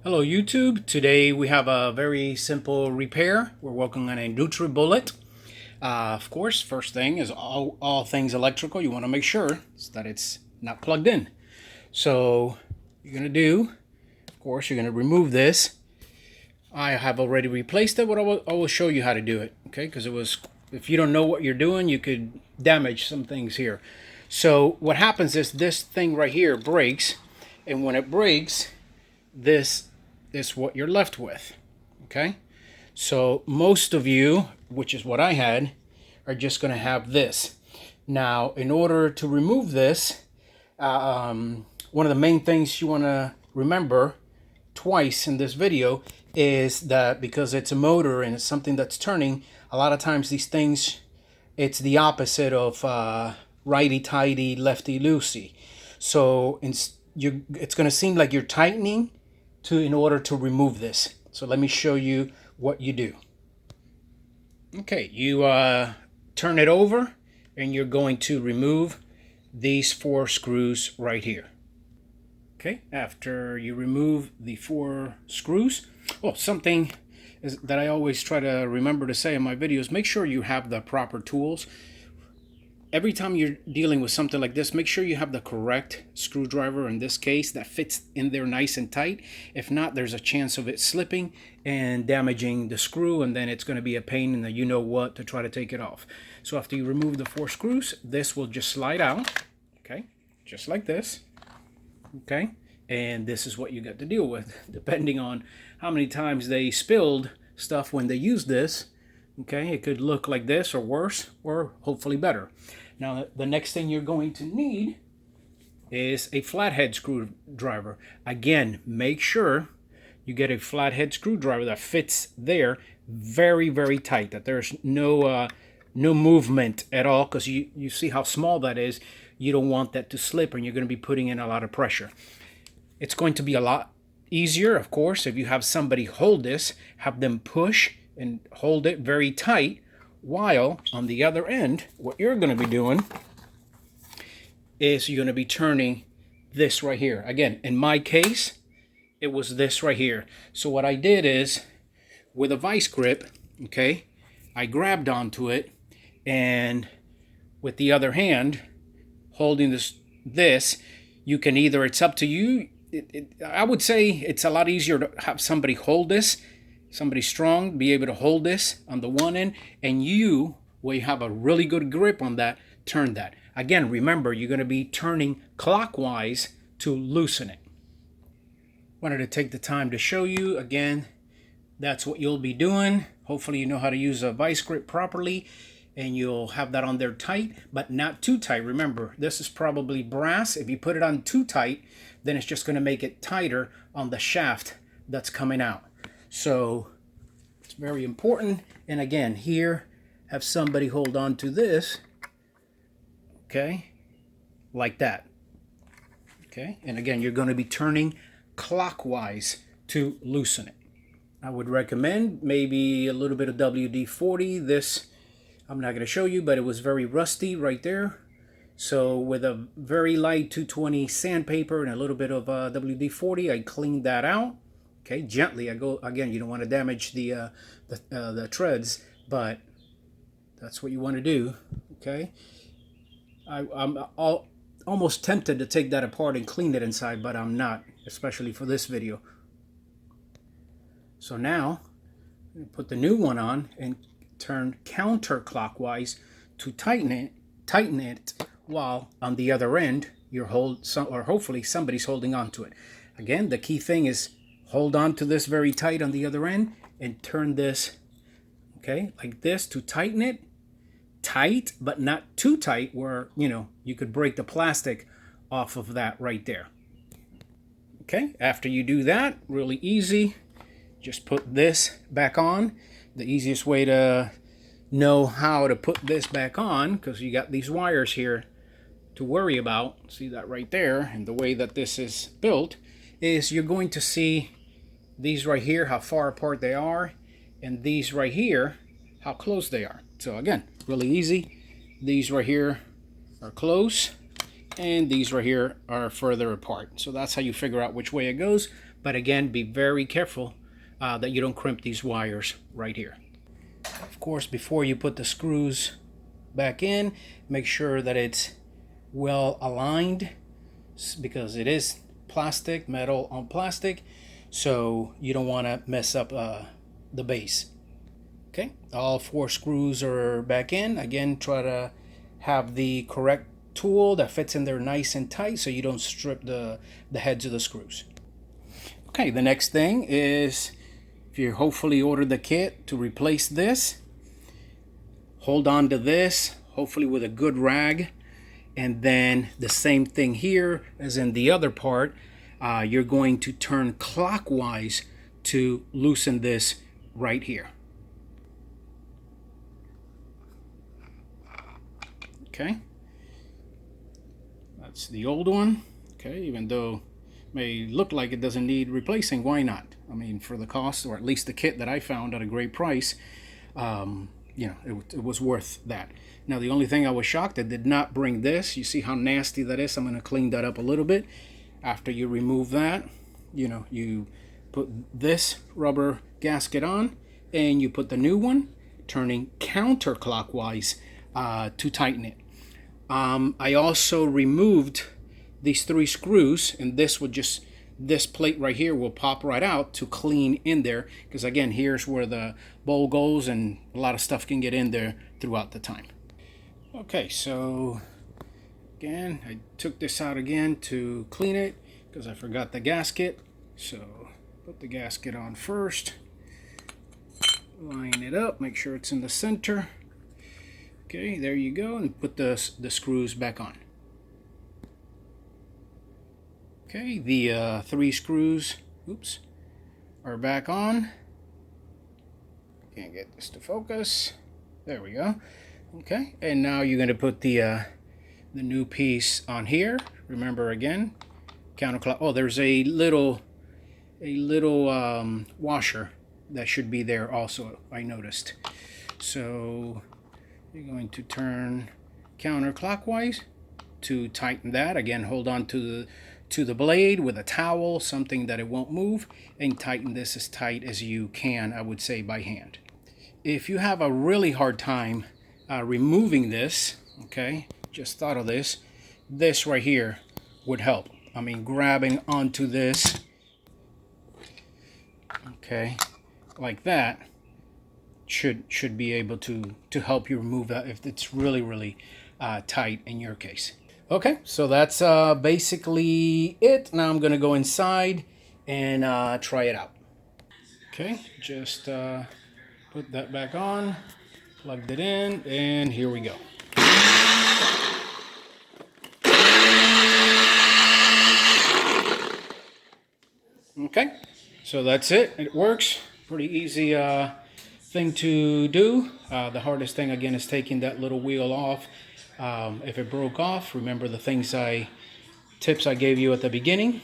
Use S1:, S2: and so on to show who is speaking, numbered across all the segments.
S1: Hello YouTube. Today we have a very simple repair. We're working on a NutriBullet. Of course, first thing is all things electrical. You want to make sure that it's not plugged in. So you're going to do, of course, you're going to remove this. I have already replaced it, but I will show you how to do it. Okay, because if you don't know what you're doing, you could damage some things here. So what happens is this thing right here breaks, and when it breaks, this is what you're left with. Okay, so most of you, which is what I had, are just going to have this. Now, in order to remove this, one of the main things you want to remember twice in this video is that because it's a motor and it's something that's turning, a lot of times these things, it's the opposite of righty-tighty, lefty-loosey. So it's going to seem like you're tightening in order to remove this. So let me show you what you do. Okay, you turn it over and you're going to remove these 4 screws right here. Okay, after you remove the 4 screws, something that I always try to remember to say in my videos, make sure you have the proper tools. Every time you're dealing with something like this, make sure you have the correct screwdriver, in this case, that fits in there nice and tight. If not, there's a chance of it slipping and damaging the screw, and then it's going to be a pain in the you-know-what to try to take it off. So after you remove the 4 screws, this will just slide out, okay, just like this, okay? And this is what you got to deal with, depending on how many times they spilled stuff when they used this. Okay, it could look like this or worse, or hopefully better. Now, the next thing you're going to need is a flathead screwdriver. Again, make sure you get a flathead screwdriver that fits there very, very tight, that there's no movement at all, because you see how small that is. You don't want that to slip, and you're going to be putting in a lot of pressure. It's going to be a lot easier, of course, if you have somebody hold this, have them push and hold it very tight, while on the other end, what you're going to be doing is you're going to be turning this right here. Again, in my case, it was this right here. So what I did is, with a vice grip, okay, I grabbed onto it, and with the other hand, holding this, you can either, it's up to you. I would say it's a lot easier to have somebody hold this, somebody strong, be able to hold this on the one end, and you, where you have a really good grip on that, turn that. Again, remember, you're going to be turning clockwise to loosen it. Wanted to take the time to show you. Again, that's what you'll be doing. Hopefully you know how to use a vice grip properly, and you'll have that on there tight, but not too tight. Remember, this is probably brass. If you put it on too tight, then it's just going to make it tighter on the shaft that's coming out. So it's very important. And again, here, have somebody hold on to this, okay, like that. Okay, and again, you're going to be turning clockwise to loosen it. I would recommend maybe a little bit of WD-40. This, I'm not going to show you, but it was very rusty right there. So with a very light 220 sandpaper and a little bit of WD-40, I cleaned that out. Okay, gently. I go again. You don't want to damage the treads, but that's what you want to do. Okay, I'm almost tempted to take that apart and clean it inside, but I'm not, especially for this video. So now, put the new one on and turn counterclockwise to tighten it, while on the other end hopefully somebody's holding on to it. Again, the key thing is hold on to this very tight on the other end and turn this, okay, like this to tighten it. Tight, but not too tight where, you could break the plastic off of that right there. Okay, after you do that, really easy, just put this back on. The easiest way to know how to put this back on, because you got these wires here to worry about, see that right there, and the way that this is built, is you're going to see these right here, how far apart they are, and these right here, how close they are. So again, really easy. These right here are close, and these right here are further apart. So that's how you figure out which way it goes. But again, be very careful that you don't crimp these wires right here. Of course, before you put the screws back in, make sure that it's well aligned, because it is plastic, metal on plastic, so you don't want to mess up the base. Okay, all 4 screws are back in. Again, try to have the correct tool that fits in there nice and tight so you don't strip the heads of the screws. Okay, the next thing is, if you hopefully ordered the kit to replace this, hold on to this, hopefully with a good rag, and then the same thing here as in the other part. You're going to turn clockwise to loosen this right here. Okay, that's the old one. Okay, even though it may look like it doesn't need replacing, why not? I mean, for the cost, or at least the kit that I found at a great price, you know, it was worth that. Now, the only thing I was shocked, it did not bring this. You see how nasty that is? I'm going to clean that up a little bit. After you remove that, you know, you put this rubber gasket on, and you put the new one, turning counterclockwise to tighten it. I also removed these 3 screws, and this plate right here will pop right out to clean in there, because again, here's where the bowl goes and a lot of stuff can get in there throughout the time. Okay, so again, I took this out again to clean it because I forgot the gasket. So put the gasket on first, line it up, make sure it's in the center. Okay, there you go, and put the screws back on. Okay, the 3 screws, are back on. Can't get this to focus. There we go. Okay, and now you're going to put the new piece on here. Remember again, counterclock. Oh, there's a little washer that should be there also, I noticed. So you're going to turn counterclockwise to tighten that. Again, hold on to the blade with a towel, something that it won't move, and tighten this as tight as you can, I would say, by hand. If you have a really hard time removing this, okay, just thought of this right here would help. I mean, grabbing onto this, okay, like that, should be able to help you remove that if it's really tight in your case. Okay, so that's basically it. Now I'm gonna go inside and try it out. Okay, just put that back on, plugged it in, and here we go. Okay, so that's it. It works. Pretty easy thing to do. The hardest thing again is taking that little wheel off. If it broke off, remember the tips I gave you at the beginning.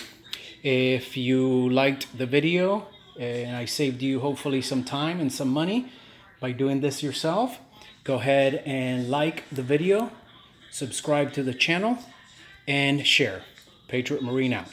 S1: If you liked the video and I saved you hopefully some time and some money by doing this yourself, go ahead and like the video, subscribe to the channel, and share. Patriot Marine out.